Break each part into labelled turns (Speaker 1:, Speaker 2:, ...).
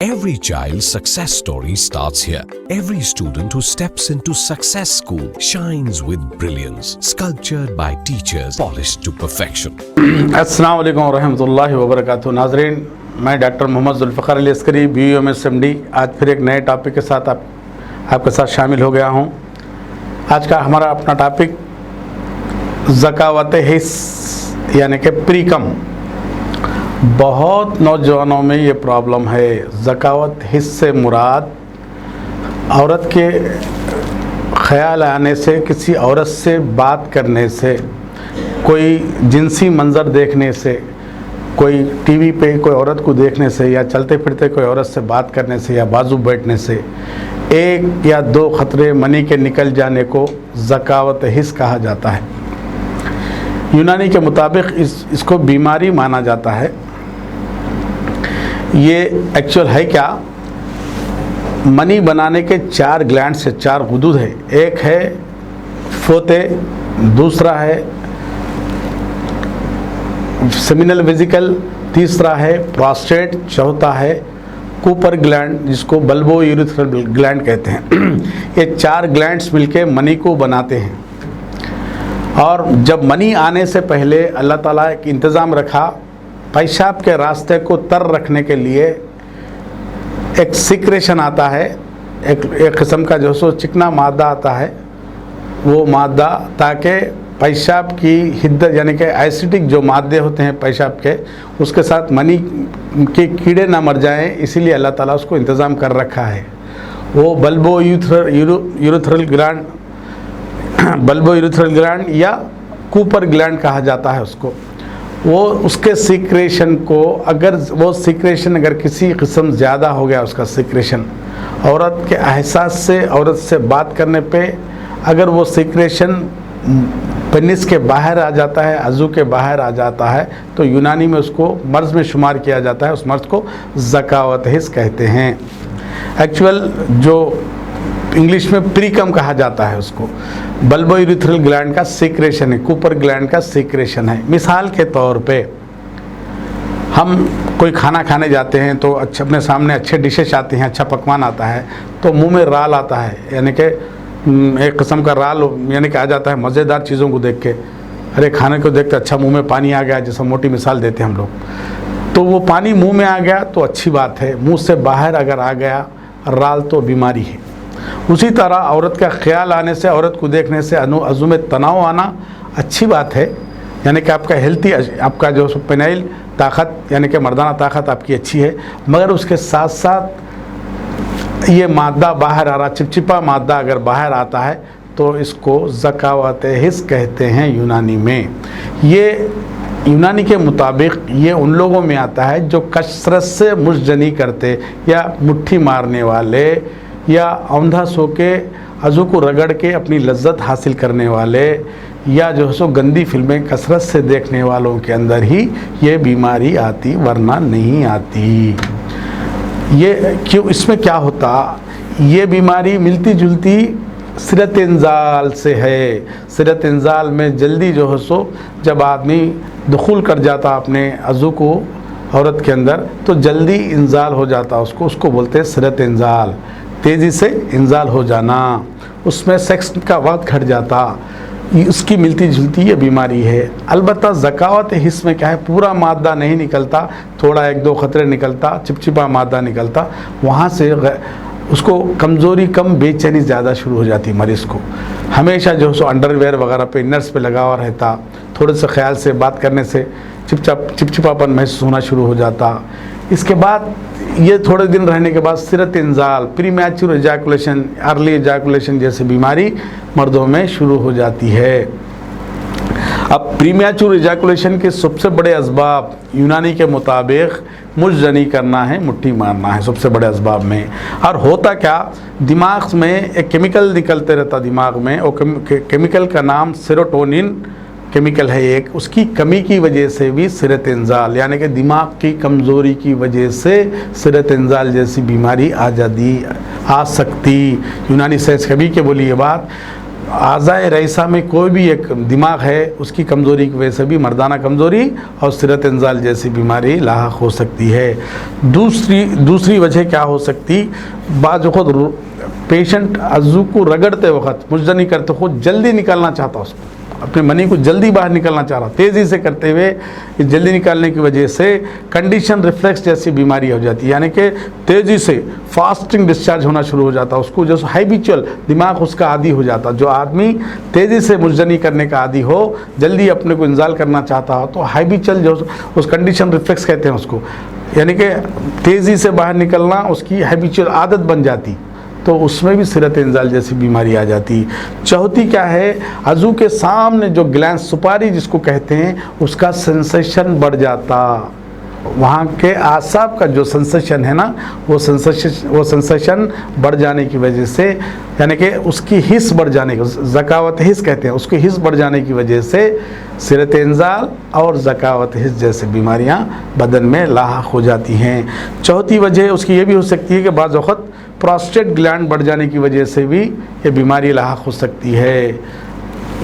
Speaker 1: Every child's success story starts here. Every student who steps into Success School shines with brilliance, sculptured by teachers, polished to perfection.
Speaker 2: अस्सलाम वालेकुम रहमतुल्लाहि व बरकातुहू। नाज़रीन, मैं doctor Mohammad Zulfiqar Ali Askari, BUMS MD आज फिर एक नए टॉपिक के साथ आपके साथ शामिल हो गया हूँ। आज का हमारा अपना टॉपिक ज़कावत हिस्स यानी कि प्रीकम। बहुत नौजवानों में ये प्रॉब्लम है। ज़कावत हिस्स से मुराद औरत के ख़याल आने से, किसी औरत से बात करने से, कोई जिनसी मंज़र देखने से, कोई टीवी पे कोई औरत को देखने से, या चलते फिरते कोई औरत से बात करने से, या बाजू बैठने से एक या दो ख़तरे मनी के निकल जाने को ज़कावत हिस्स कहा जाता है। यूनानी के मुताबिक इसको बीमारी माना जाता है। ये एक्चुअल है क्या? मनी बनाने के चार ग्लैंड से, चार गुदूद है। एक है फोते, दूसरा है सेमिनल वेजिकल, तीसरा है प्रोस्टेट, चौथा है कूपर ग्लैंड जिसको बल्बो यूरेथ्रल ग्लैंड कहते हैं। ये चार ग्लैंड्स मिलके मनी को बनाते हैं। और जब मनी आने से पहले अल्लाह ताला एक इंतज़ाम रखा, पेशाब के रास्ते को तर रखने के लिए एक सिक्रेशन आता है, एक किस्म का जो सो चिकना मादा आता है, वो मादा, ताकि पेशाब की हिद्दत यानी कि एसिडिक जो मादे होते हैं पेशाब के, उसके साथ मनी के कीड़े ना मर जाएं, इसीलिए अल्लाह ताला उसको इंतज़ाम कर रखा है। वो bulbo urethral gland, bulbo urethral gland या कूपर ग्लैंड कहा जाता है उसको। वो उसके सिक्रेशन को, अगर वो सिक्रेशन अगर किसी किस्म ज़्यादा हो गया, उसका सिक्रेशन औरत के एहसास से, औरत से बात करने पे अगर वो सिक्रेशन पेनिस के बाहर आ जाता है, अज़ू के बाहर आ जाता है, तो यूनानी में उसको मर्ज़ में शुमार किया जाता है। उस मर्ज़ को ज़कावत हिस्स कहते हैं। एक्चुअल जो इंग्लिश में प्रीकम कहा जाता है उसको, बल्बो यूरेथ्रल ग्लैंड का सीक्रेशन है, कूपर ग्लैंड का सीक्रेशन है। मिसाल के तौर पे हम कोई खाना खाने जाते हैं तो अपने सामने अच्छे डिशेस आते हैं, अच्छा पकवान आता है, तो मुंह में राल आता है, यानी कि एक किस्म का राल यानी कि आ जाता है मज़ेदार चीज़ों को देख के। अरे खाने को देख के अच्छा मुँह में पानी आ गया, जैसा मोटी मिसाल देते हैं हम लोग। तो वो पानी मुँह में आ गया तो अच्छी बात है, मुँह से बाहर अगर आ गया राल तो बीमारी है। उसी तरह औरत का ख्याल आने से, औरत को देखने से अज़ू में तनाव आना अच्छी बात है, यानी कि आपका हेल्थी, आपका जो पेनाइल ताकत यानी कि मर्दाना ताकत आपकी अच्छी है। मगर उसके साथ साथ ये मादा बाहर आ रहा, चिपचिपा मादा अगर बाहर आता है तो इसको ज़कावत हिस्स कहते हैं यूनानी में। ये यूनानी के मुताबिक ये उन लोगों में आता है जो कसरत से मुजजनी करते, या मुट्ठी मारने वाले, या औंधा सो के अज़ू को रगड़ के अपनी लज्जत हासिल करने वाले, या जो सो गंदी फिल्में कसरत से देखने वालों के अंदर ही ये बीमारी आती, वरना नहीं आती। ये क्यों, इसमें क्या होता? ये बीमारी मिलती जुलती सिरत इंजाल से है। सिरत इंजाल में जल्दी जो है सो जब आदमी दुखूल कर जाता अपने अज़ू को औरत के अंदर, तो जल्दी इंजाल हो जाता उसको बोलते हैं सिरत इंजाल, तेज़ी से इंजाल हो जाना, उसमें सेक्स का वक्त घट जाता। उसकी मिलती जुलती ये बीमारी है। अलबत्ता ज़कावत हिस्स में क्या है, पूरा मादा नहीं निकलता, थोड़ा एक दो ख़तरे निकलता, चिपचिपा मादा निकलता, वहाँ से उसको कमज़ोरी कम, बेचैनी ज़्यादा शुरू हो जाती मरीज़ को। हमेशा जो सो अंडरवेयर वगैरह पे, इनर्स पे लगा हुआ रहता, थोड़े से ख्याल से बात करने से चिपचिपापन महसूस होना शुरू हो जाता। इसके बाद ये थोड़े दिन रहने के बाद सिरत इंजाल, प्रीमैच्योर एजैकुलेशन, अर्ली एजैकुलेशन जैसी बीमारी मर्दों में शुरू हो जाती है। अब प्रीमैच्योर एजैकुलेशन के सबसे बड़े असबाब यूनानी के मुताबिक मुजजनी करना है, मुट्ठी मारना है सबसे बड़े असबाब में। और होता क्या, दिमाग में एक केमिकल निकलते रहता दिमाग में, और केमिकल का नाम सेरोटोनिन केमिकल है एक, उसकी कमी की वजह से भी सिरत इंजाल यानी कि दिमाग की कमज़ोरी की वजह से सिरत इंजाल जैसी बीमारी आ सकती। यूनानी साइंस कभी के बोली ये बात। आज़ाए रईसा में कोई भी एक दिमाग है उसकी कमज़ोरी की वजह से भी मर्दाना कमज़ोरी और सिरत इंजाल जैसी बीमारी लाहक हो सकती है। दूसरी वजह क्या हो सकती, बाज़ वक़्त पेशेंट अज़ू को रगड़ते वक्त, मुजनी करते खुद जल्दी निकालना चाहता, उसको अपने मनी को जल्दी बाहर निकालना चाह रहा, तेज़ी से करते हुए इस जल्दी निकालने की वजह से कंडीशन रिफ्लेक्स जैसी बीमारी हो जाती है, यानी कि तेज़ी से फास्टिंग डिस्चार्ज होना शुरू हो जाता, उसको जो हैबिचुअल दिमाग उसका आदी हो जाता। जो आदमी तेज़ी से मुजनी करने का आदी हो, जल्दी अपने को इंजाल करना चाहता हो, तो हैबिचुअल जो उस कंडीशन रिफ्लेक्स कहते हैं उसको, यानी कि तेज़ी से बाहर निकलना उसकी हैबिचुअल आदत बन जाती, तो उसमें भी सिरत इंजाल जैसी बीमारी आ जाती। चौथी क्या है, अज़ू के सामने जो ग्लैंड सुपारी जिसको कहते हैं उसका सेंसेशन बढ़ जाता, वहाँ के आसाब का जो सेंसेशन है ना, वो सेंसेशन बढ़ जाने की वजह से, यानी कि उसकी हिस्स बढ़ जाने की, ज़कावत हिस्स कहते हैं, उसकी हिस्स बढ़ जाने की वजह से सिरत इंजाल और ज़कावत हिस्स जैसी बीमारियाँ बदन में लाहक हो जाती हैं। चौथी वजह उसकी ये भी हो सकती है कि बाज़ वक़्त प्रोस्टेट ग्लैंड बढ़ जाने की वजह से भी ये बीमारी लाहक हो सकती है।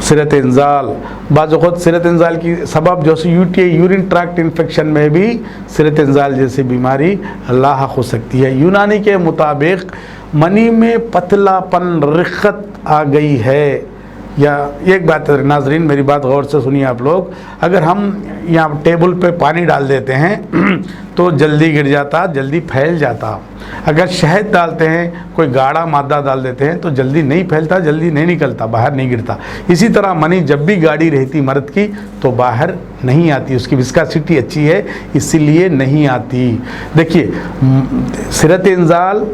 Speaker 2: सिरत इंजाल, बाज़ वक़्त सिरत इंजाल की सबब जो यूटीआई यूरिन ट्रैक्ट इन्फेक्शन में भी सिरत इंजाल जैसी बीमारी लाहक हो सकती है। यूनानी के मुताबिक मनी में पतलापन, रिक्कत आ गई है, या एक बात नाजरीन मेरी बात गौर से सुनिए आप लोग, अगर हम यहाँ टेबल पे पानी डाल देते हैं तो जल्दी गिर जाता, जल्दी फैल जाता। अगर शहद डालते हैं, कोई गाढ़ा मादा डाल देते हैं तो जल्दी नहीं फैलता, जल्दी नहीं निकलता, बाहर नहीं गिरता। इसी तरह मनी जब भी गाढ़ी रहती मर्द की तो बाहर नहीं आती, उसकी विस्कासिटी अच्छी है इसीलिए नहीं आती। देखिए, सिरत इंजाल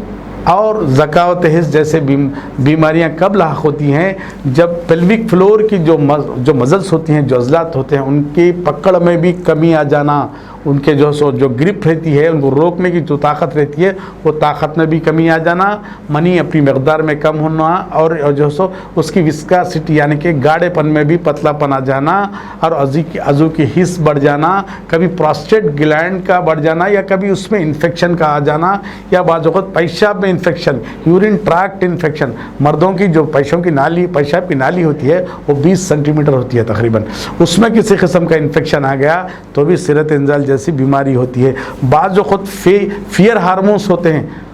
Speaker 2: और ज़कावत हिस्स जैसे बीमारियां कब लाहक होती हैं, जब पेल्विक फ्लोर की जो मज़ल्स होती हैं, जो अज़लात होते हैं, उनकी पकड़ में भी कमी आ जाना, उनके जो ग्रिप रहती है, उनको रोकने की जो ताकत रहती है, वो ताकत में भी कमी आ जाना, मनी अपनी मकदार में कम होना, और जो सो उसकी विस्कासिटी यानी कि गाढ़ेपन में भी पतलापन आ जाना, और अज़ू की हिस्स बढ़ जाना, कभी प्रोस्टेट ग्लैंड का बढ़ जाना, या कभी उसमें इन्फेक्शन का आ जाना, या बाज़ वक़्त पेशाब में इन्फेक्शन, यूरिन ट्रैक्ट इन्फेक्शन। मर्दों की जो पेशाब की नाली होती है वो 20 सेंटीमीटर होती है तकरीबन, उसमें किसी किस्म का इन्फेक्शन आ गया तो भी सिरत इंजाल जैसी बीमारी होती है। बाज़ जो खुद फियर हार्मोन्स होते हैं,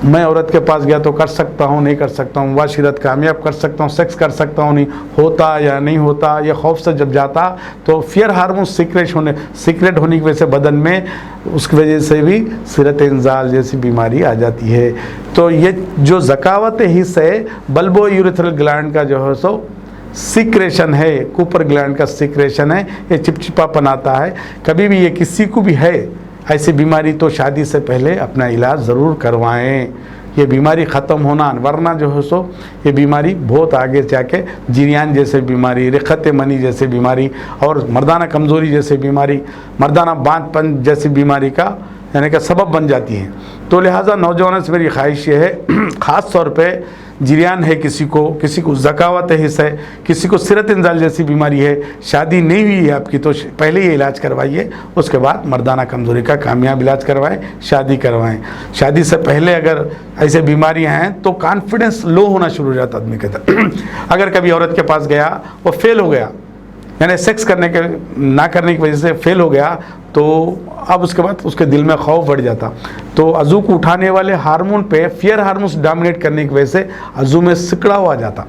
Speaker 2: मैं औरत के पास गया तो कर सकता हूँ, नहीं कर सकता हूँ, वाशिरत कामयाब कर सकता हूँ, सेक्स कर सकता हूँ, नहीं होता या नहीं होता, ये खौफ से जब जाता तो फियर हार्मोन्स सीक्रेट होने की वजह से बदन में, उसकी वजह से भी सिरत इंजाल जैसी बीमारी आ जाती है। तो ये जो ज़कावत हिस्स है, बल्बो यूरेथ्रल ग्लैंड का जो है सो सिक्रेशन है, कूपर ग्लैंड का सिक्रेशन है, ये चिपचिपापन आता है। कभी भी ये किसी को भी है ऐसी बीमारी तो शादी से पहले अपना इलाज ज़रूर करवाएं, ये बीमारी ख़त्म होना, वरना जो है सो ये बीमारी बहुत आगे जाके जिरियान जैसे बीमारी, रिक़्क़त मनी जैसे बीमारी, और मर्दाना कमज़ोरी जैसे बीमारी, मर्दाना बांझपन जैसी बीमारी का यानी कि सबब बन जाती है। तो लिहाजा नौजवानों से मेरी ख्वाहिश ये है, ख़ास तौर पे जिरियान है किसी को ज़कावत हिस्स है, किसी को सिरत इंजाल जैसी बीमारी है, शादी नहीं हुई है आपकी तो पहले ये इलाज करवाइए, उसके बाद मर्दाना कमज़ोरी का कामयाब इलाज करवाएं, शादी करवाएं। शादी से पहले अगर ऐसे बीमारियां हैं तो कॉन्फिडेंस लो होना शुरू हो जाता आदमी के अंदर। अगर कभी औरत के पास गया, वो फेल हो गया, यानी सेक्स ना करने की वजह से फेल हो गया, तो अब उसके बाद उसके दिल में खौफ बढ़ जाता। तो अज़ू को उठाने वाले हार्मोन पे फियर हार्मोन्स डोमिनेट करने की वजह से अज़ू में सिकड़ाव आ जाता,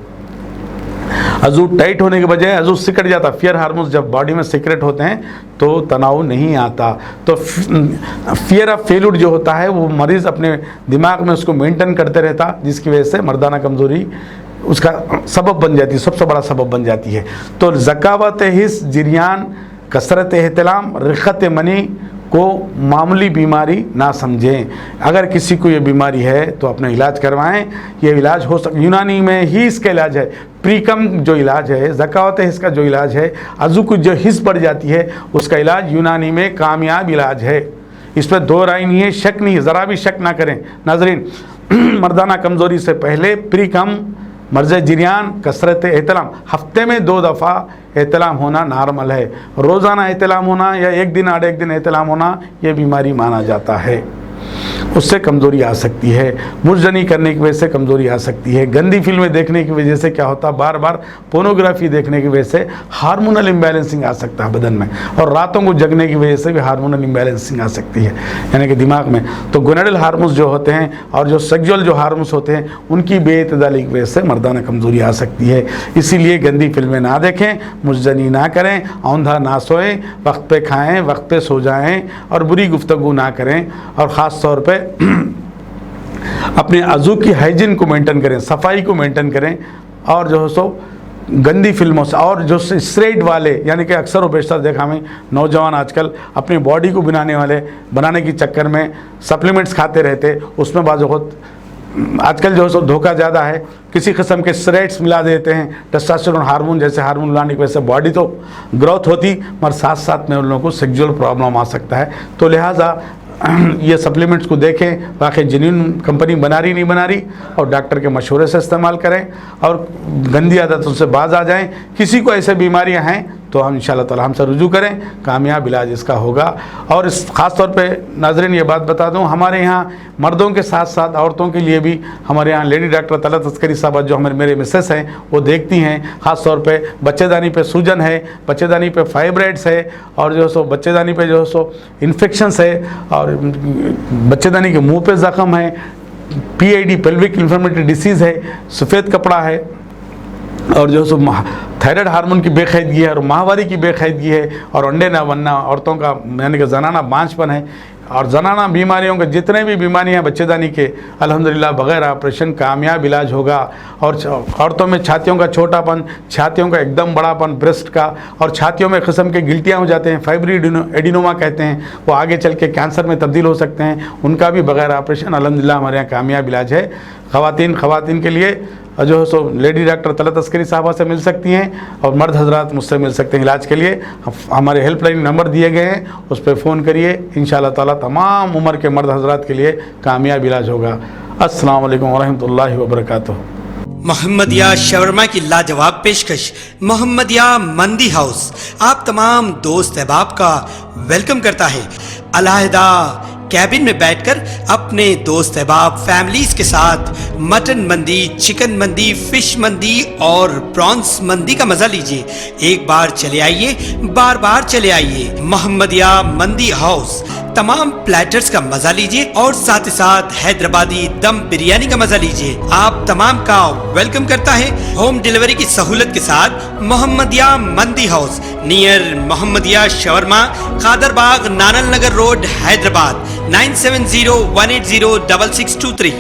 Speaker 2: अज़ू टाइट होने के बजाय अज़ू सिकड़ जाता। फियर हार्मोन्स जब बॉडी में सीक्रेट होते हैं तो तनाव नहीं आता। तो फियर ऑफ फेल्यूर जो होता है वो मरीज़ अपने दिमाग में उसको मेंटेन करते रहता, जिसकी वजह से मर्दाना कमज़ोरी उसका सबब बन जाती है, सबसे बड़ा सबब बन जाती है। तो ज़कावत हिस्स, जिरियान, कसरत एहतलाम, रिक़्क़त मनी को मामूली बीमारी ना समझें। अगर किसी को ये बीमारी है तो अपना इलाज करवाएं। ये इलाज हो यूनानी में ही इसका इलाज है, प्रीकम जो इलाज है, ज़कावत हिस्स का जो इलाज है, अज़ू की जो हिस्स बढ़ जाती है उसका इलाज यूनानी में कामयाब इलाज है। इस पर दो राय नहीं है, शक नहीं है, ज़रा भी शक ना करें नाज़रीन। मर्दाना कमज़ोरी से पहले प्रीकम, मर्ज़ जिरियान, कसरत एहतलाम, हफ्ते में 2 दफ़ा एहतलाम होना नॉर्मल है। रोज़ाना एहतलाम होना या एक दिन आड़े एक दिन एहतलाम होना ये बीमारी माना जाता है। उससे कमज़ोरी आ सकती है। मुर्जनी करने की वजह से कमज़ोरी आ सकती है। गंदी फिल्में देखने की वजह से क्या होता है, बार बार पोर्नोग्राफी देखने की वजह से हार्मोनल इम्बैलेंसिंग आ सकता है बदन में, और रातों को जगने की वजह से भी हार्मोनल इम्बैलेंसिंग आ सकती है, यानी कि दिमाग में। तो गोनेडल हार्मोन्स जो होते हैं और जो सेक्सुअल जो हार्मोन्स होते हैं उनकी बेइतदाली की वजह से मर्दाना कमज़ोरी आ सकती है। इसीलिए गंदी फिल्में ना देखें, मुर्जनी ना करें, औंधा ना सोएं, वक्त पे खाएं, वक्त पे सो जाएं और बुरी गुफ्तगू ना करें। और ख़ास तौर पे अपने अज़ू की हाइजीन को मेंटेन करें, सफाई को मेंटेन करें। और जो है सो गंदी फिल्मों से और जो स्टेरॉइड वाले, यानी कि अक्सर और बेशतर देखा हमें नौजवान आजकल अपनी बॉडी को बनाने के चक्कर में सप्लीमेंट्स खाते रहते, उसमें बाज़ बहुत आजकल जो है सो धोखा ज़्यादा है। किसी किस्म के स्टेरॉइड्स मिला देते हैं, टेस्टोस्टेरोन हार्मोन जैसे हार्मोन लाने की वजह से बॉडी तो ग्रोथ होती, मगर साथ साथ में उन लोगों को सेक्सुअल प्रॉब्लम आ सकता है। तो लिहाजा ये सप्लीमेंट्स को देखें, वाकई जेन्युइन कंपनी बना रही नहीं बना रही, और डॉक्टर के मशवरे से इस्तेमाल करें और गंदी आदतों से बाज आ जाएं। किसी को ऐसे बीमारियां हैं तो हम इंशाअल्लाह ताला हमसे रुजू करें, कामयाब इलाज इसका होगा। और इस ख़ास तौर पे नाज़रीन ये बात बता दूं, हमारे यहाँ मर्दों के साथ साथ औरतों के लिए भी हमारे यहाँ लेडी डॉक्टर तलत अस्करी साहब जो मेरे मिसेस हैं वो देखती हैं। ख़ास तौर पे बच्चेदानी पे सूजन है, बच्चेदानी पे फाइब्राइड्स है, और जो है सो बच्चेदानी पे जो है सो इन्फेक्शंस है, और बच्चेदानी के मुंह पे ज़ख़म है, PID पेल्विक इन्फ्लेमेटरी डिसीज़ है, सफ़ेद कपड़ा है, और जो सो थायराइड हार्मोन की बेकायदगी है, और माहवारी की बेकायदगी है, और अंडे ना बनना, औरतों का यानी कि जनाना बांझपन है, और जनाना बीमारियों के जितने भी बीमारियां हैं बच्चेदानी के, अल्हम्दुलिल्लाह बग़ैर ऑपरेशन कामयाब इलाज होगा। और औरतों में छातियों का छोटापन, छातियों का एकदम बड़ापन, ब्रेस्ट का, और छातियों में किस्म के गिल्टियाँ हो जाते हैं, फाइब्रिड एडिनोमा कहते हैं, वो आगे चल के कैंसर में तब्दील हो सकते हैं, उनका भी बग़ैर ऑपरेशन अल्हम्दुलिल्लाह हमारे यहाँ कामयाब इलाज है। ख़वातीन के लिए जो है so lady doctor Talat Askari साहबा से मिल सकती हैं, और मर्द हजरात मुझसे मिल सकते हैं इलाज के लिए। हमारे हेल्पलाइन नंबर दिए गए हैं, उस पर फ़ोन करिए, इंशाअल्लाह ताला तमाम उम्र के मर्द हजरात के लिए कामयाब इलाज होगा। अस्सलाम वालेकुम वरहमतुल्लाहि वबरकातुहू।
Speaker 3: मोहम्मदिया शवरमा की लाजवाब पेशकश मोहम्मदिया मंदी हाउस आप तमाम दोस्त अहबाब का वेलकम करता है। अलहदा कैबिन में बैठकर अपने दोस्त अहबाब फैमिलीज के साथ मटन मंदी, चिकन मंदी, फिश मंदी और प्रॉन्स मंदी का मजा लीजिए। एक बार चले आइए, बार बार चले आइए। मोहम्मदिया मंदी हाउस तमाम प्लेटर्स का मजा लीजिए, और साथ ही साथ हैदराबादी दम बिरयानी का मजा लीजिए। आप तमाम का वेलकम करता है होम डिलीवरी की सहूलत के साथ मोहम्मदिया मंदी house, near Mohammadia shawarma, Kadarbagh, नानल नगर रोड, हैदराबाद। 9701806623।